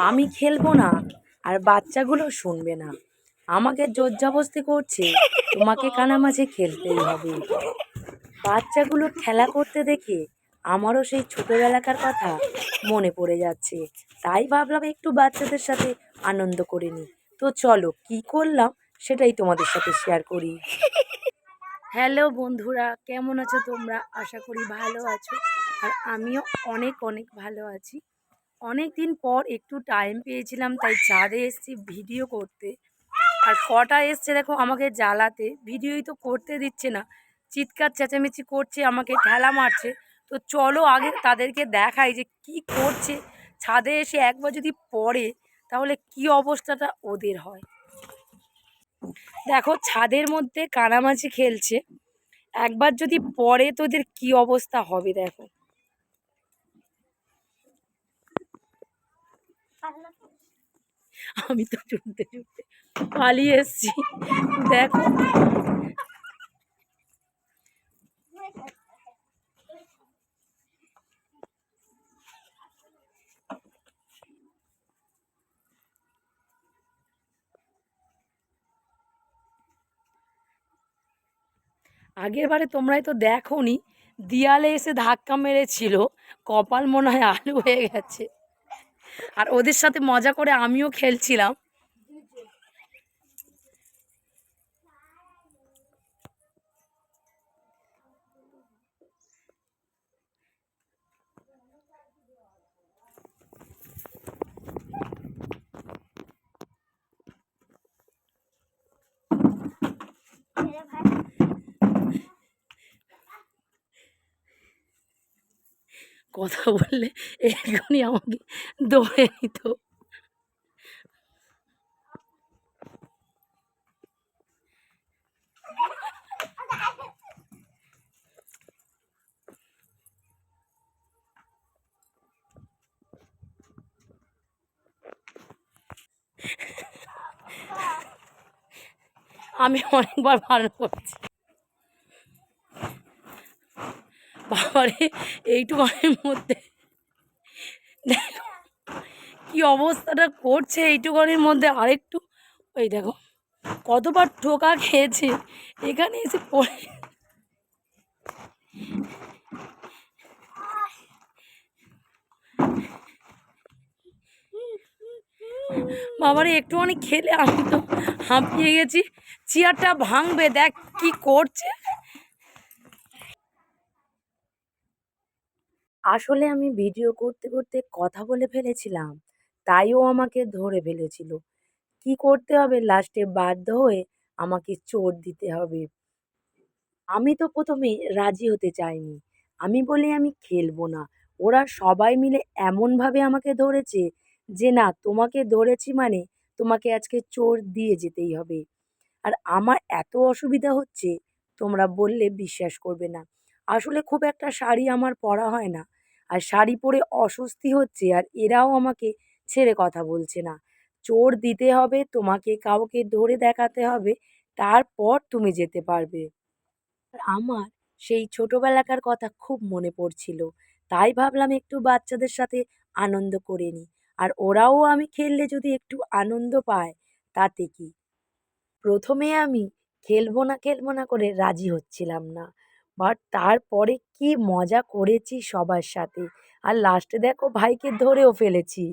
আমি খেলবো না আর বাচ্চাগুলো শুনবে না, আমাকে জোরজবস্তি করছে তোমাকে কানামাছি খেলতেই হবে। বাচ্চাগুলো খেলা করতে দেখে আমারও সেই ছোটোবেলাকার কথা মনে পড়ে যাচ্ছে। তাই ভাবলাম একটু বাচ্চাদের সাথে আনন্দ করে নিই। তো চলো কী করলাম সেটাই তোমাদের সাথে শেয়ার করি। হ্যালো বন্ধুরা, কেমন আছো তোমরা? আশা করি ভালো আছো, আর আমিও অনেক অনেক ভালো আছি। অনেক দিন পর একটু টাইম পেয়েছিলাম, তাই ছাদে এসেছি ভিডিও করতে। আর কটা এসছে দেখো আমাকে জ্বালাতে, ভিডিওই তো করতে দিচ্ছে না, চিৎকার চেঁচামেচি করছে, আমাকে ঠেলা মারছে। তো চলো আগে তাদেরকে দেখাই যে কি করছে। ছাদে এসে একবার যদি পড়ে তাহলে কি অবস্থাটা ওদের হয়। দেখো ছাদের মধ্যে কানামাছি খেলছে, একবার যদি পড়ে তো ওদের কি অবস্থা হবে দেখো। আমি তো ছুটতে ছুটতে পালিয়ে এসছি দেখো। আগের বারে তোমরাই তো দেখোনি, দেয়ালে এসে ধাক্কা মেরেছিল, কপাল মনে হয় আলু হয়ে গেছে। আর ওদের সাথে মজা করে আমিও খেলছিলাম। কথা বললে এখনই আমাকে দৌড়ে নিত। আমি অনেকবার বারণ করছি। বাবারে, এইটুকুনের মধ্যে দেখো কি অবস্থাটা করছে, এইটুকুনের মধ্যে আরেকটু। ওই দেখো কতবার ঠোকা খেয়েছে, এখানে এসে পড়ে। বাবারে একটুখানি খেলে আমি তো হাঁপিয়ে গেছি, চেয়ারটা ভাঙবে, দেখ কি করছে। আসলে আমি ভিডিও করতে করতে কথা বলে ফেলেছিলাম, তাই ও আমাকে ধরে ফেলেছিল। কি করতে হবে, লাস্টে বাধ্য হয়ে আমাকে চোট দিতে হবে। আমি তো প্রথমে রাজি হতে চাইনি, আমি বলি আমি খেলবো না। ওরা সবাই মিলে এমনভাবে আমাকে ধরেছে যে না, তোমাকে ধরেছি মানে তোমাকে আজকে চোট দিয়ে যেতেই হবে। আর আমার এত অসুবিধা হচ্ছে, তোমরা বললে বিশ্বাস করবে না। আসলে খুব একটা শাড়ি আমার পরা হয় না, আর শাড়ি পরে অস্বস্তি হচ্ছে, আর এরাও আমাকে ছেড়ে কথা বলছে না। চোর দিতে হবে তোমাকে, কাউকে ধরে দেখাতে হবে, তারপর তুমি যেতে পারবে। আর আমার সেই ছোটবেলাকার কথা খুব মনে পড়ছিল, তাই ভাবলাম একটু বাচ্চাদের সাথে আনন্দ করে নিই। আর ওরাও আমি খেললে যদি একটু আনন্দ পায় তাতে কি। প্রথমে আমি খেলবো না করে রাজি হচ্ছিলাম না। বাট তারপরে কি মজা করেছি সবার সাথে। আর লাস্টে দেখো ভাইকে ধরেও ফেলেছি।